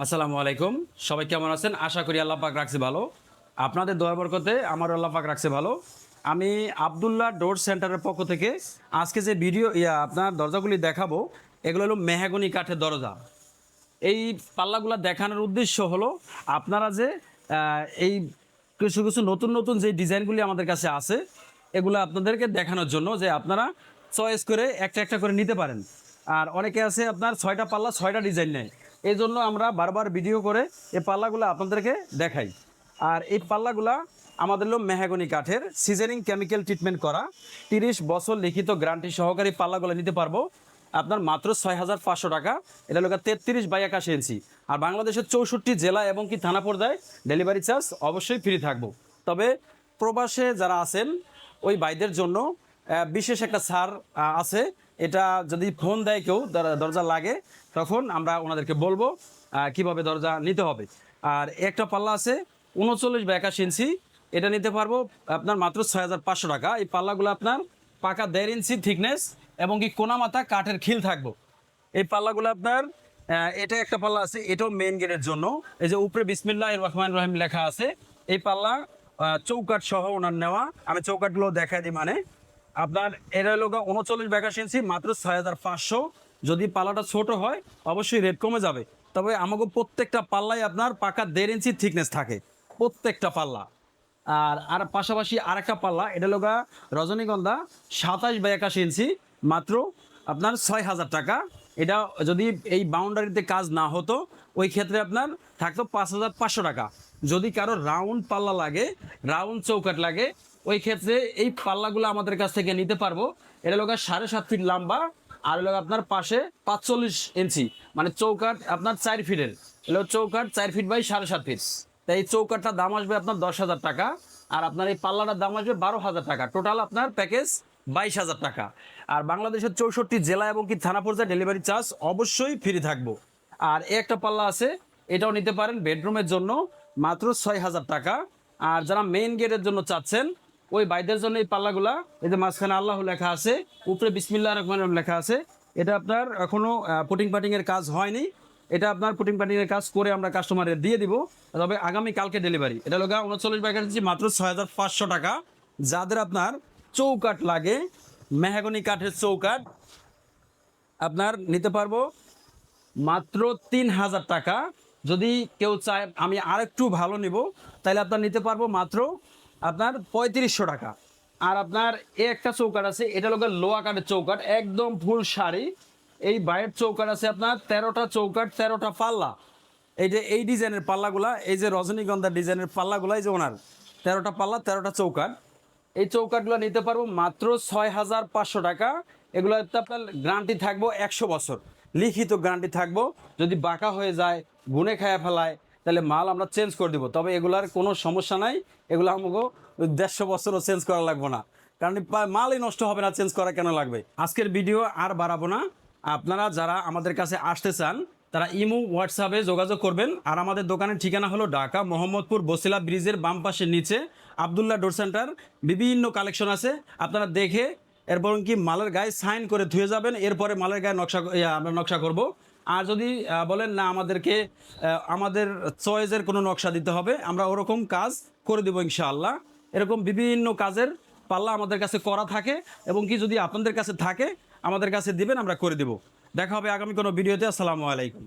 আসসালামু আলাইকুম। সবাই কেমন আছেন? আশা করি আল্লাহ পাক রাখছে ভালো। আপনাদের দয়া বরকতে আমার আল্লাহ পাক রাখছে ভালো। আমি আব্দুল্লাহ ডোর সেন্টারের পক্ষ থেকে আজকে যে ভিডিও আপনার দরজাগুলি দেখাবো, এগুলো হলো মেহগনি কাঠের দরজা। এই পাল্লাগুলা দেখানোর উদ্দেশ্য হলো আপনারা যে এই কিছু কিছু নতুন নতুন যে ডিজাইনগুলি আমাদের কাছে আছে, এগুলো আপনাদেরকে দেখানোর জন্য যে আপনারা চয়েস করে একটা একটা করে নিতে পারেন। আর অনেকে আছে আপনার 6টা পাল্লা 6টা ডিজাইন নেয়, এই জন্য আমরা বারবার ভিডিও করে এই পাল্লাগুলো আপনাদেরকে দেখাই। আর এই পাল্লাগুলা আমাদের হলো মেহগনি কাঠের সিজনিং কেমিক্যাল ট্রিটমেন্ট করা, 30 বছর লিখিত গ্যারান্টি সহকারী পাল্লাগুলো নিতে পারবো আপনার মাত্র 6,500 টাকা। এটা হলো 33/81 ইঞ্চি। আর বাংলাদেশের 64 জেলা এবং কি থানা পর্যায়ে ডেলিভারি চার্জ অবশ্যই ফ্রি থাকবো। তবে প্রবাসে যারা আছেন ওই ভাইদের জন্য বিশেষ একটা ছাড় আছে। এটা যদি ফোন দেয় কেউ দরজা লাগে, তখন আমরা ওনাদেরকে বলবো কিভাবে দরজা নিতে হবে। আর একটা পাল্লা আছে 39/81 ইঞ্চি, এটা নিতে পারবো আপনার মাত্র 6,500 টাকা। এই পাল্লাগুলো আপনার পাকা 1.5 ইঞ্চি থিকনেস এবং কি কোনা মাথা কাঠের খিল থাকবো। এই পাল্লাগুলো আপনার এটা একটা পাল্লা আছে, এটাও মেইন গেটের জন্য। এই যে উপরে বিসমিল্লাহির রহমানির রহিম লেখা আছে, এই পাল্লা চৌকাঠ সহ ওনার নেওয়া। আমি চৌকাঠগুলো দেখাই দিই। মানে আপনার এটা হলো 39/81 ইঞ্চি, মাত্র 6,500। যদি পাল্লাটা ছোট হয় অবশ্যই রেট কমে যাবে। তবে আমাকে প্রত্যেকটা পাল্লাই আপনার পাকা 1.5 ইঞ্চি থিকনেস থাকে প্রত্যেকটা পাল্লা। আর আর পাশাপাশি আরেকটা পাল্লা, এটা লোগা রজনীগন্ধা 27/81 ইঞ্চি, মাত্র আপনার 6,000 টাকা। এটা যদি এই বাউন্ডারিতে কাজ না হতো ওই ক্ষেত্রে আপনার থাকতো 5,500 টাকা। যদি কারো রাউন্ড পাল্লা লাগে, রাউন্ড চৌকাট লাগে, ওই ক্ষেত্রে এই পাল্লাগুলো আমাদের কাছ থেকে নিতে পারবো। এটা লোক 7.5 ফিট লম্বা, আর লোক আপনার পাশে 45 ইঞ্চি, মানে চৌকাট আপনার 4 ফিটের। এগুলো চৌকাট 4 ফিট বাই 7.5 ফিট। তাই এই চৌকাটটার দাম আসবে আপনার 10,000 টাকা। আর আপনার এই পাল্লাটার দাম আসবে 12,000 টাকা। টোটাল আপনার প্যাকেজ 22,000 টাকা। আর বাংলাদেশের 64 জেলা এবং কি থানা পর্যায়ে ডেলিভারি চার্জ অবশ্যই ফ্রি থাকবো। আর একটা পাল্লা আছে, এটাও নিতে পারেন বেডরুমের জন্য, মাত্র 6,000 টাকা। আর যারা মেইন গেটের জন্য চাচ্ছেন ওই বাইদের জন্য এই পাল্লাগুলা, এই যে মাঝখানে আল্লাহ লেখা আছে, উপরে বিসমিল্লাহির রহমানির রহিম লেখা আছে। এটা আপনার এখনো পুটিং পাটিংয়ের কাজ হয়নি। এটা আপনার পুটিং পাটিংয়ের কাজ করে আমরা কাস্টমারের দিয়ে দিব, তবে আগামী কালকে ডেলিভারি। এটা লোক 39/81 মাত্র 6,500 টাকা। যাদের আপনার চৌকাঠ লাগে, মেহগনি কাঠের চৌকাঠ, আপনার নিতে পারবো মাত্র 3,000 টাকা। যদি কেউ চায় আমি আরেকটু ভালো নিব, তাহলে আপনার নিতে পারবো মাত্র আপনার 3500 টাকা। আর আপনার একটা চৌকাঠ আছে, এটা লোকের লোয়া কাঠের চৌকাঠ, একদম ফুল শাড়ি। এই বাইরের চৌকাঠ আছে আপনার 13টা চৌকাঠ, 13টা পাল্লা। এই যে এই ডিজাইনের পাল্লাগুলা, এই যে রজনীগন্ধা ডিজাইনের পাল্লাগুলা, এই যে ওনার 13টা পাল্লা 13টা চৌকাঠ। এই চৌকাঠগুলো নিতে পারবো মাত্র 6,500 টাকা। এগুলোতে আপনার গ্যারান্টি থাকবো 100 বছর, লিখিত গ্যারান্টি থাকবো। যদি বাঁকা হয়ে যায়, গুনে খায়া ফেলায়, তাহলে মাল আমরা চেঞ্জ করে দেবো। তবে এগুলার কোনো সমস্যা নাই, এগুলো আমাকে 150 বছরও চেঞ্জ করা লাগবে না, কারণ মালই নষ্ট হবে না, চেঞ্জ করা কেন লাগবে। আজকের ভিডিও আর বাড়াবো না। আপনারা যারা আমাদের কাছে আসতে চান তারা ইমো হোয়াটসঅ্যাপে যোগাযোগ করবেন। আর আমাদের দোকানের ঠিকানা হলো ঢাকা মোহাম্মদপুর বসিলা ব্রিজের বাম পাশের নিচে আব্দুল্লাহ ডোর সেন্টার। বিভিন্ন কালেকশন আছে, আপনারা দেখে এরপর কি মালের গায়ে সাইন করে ধুয়ে যাবেন। এরপরে মালের গায়ে আমরা নকশা করব। আর যদি বলেন না আমাদেরকে আমাদের চয়েসের কোনো নকশা দিতে হবে, আমরা ওরকম কাজ করে দেবো ইনশাআল্লাহ। এরকম বিভিন্ন কাজের পাল্লা আমাদের কাছে করা থাকে, এবং কি যদি আপনাদের কাছে থাকে আমাদের কাছে দিবেন, আমরা করে দেব। দেখা হবে আগামী কোনো ভিডিওতে। আসসালামু আলাইকুম।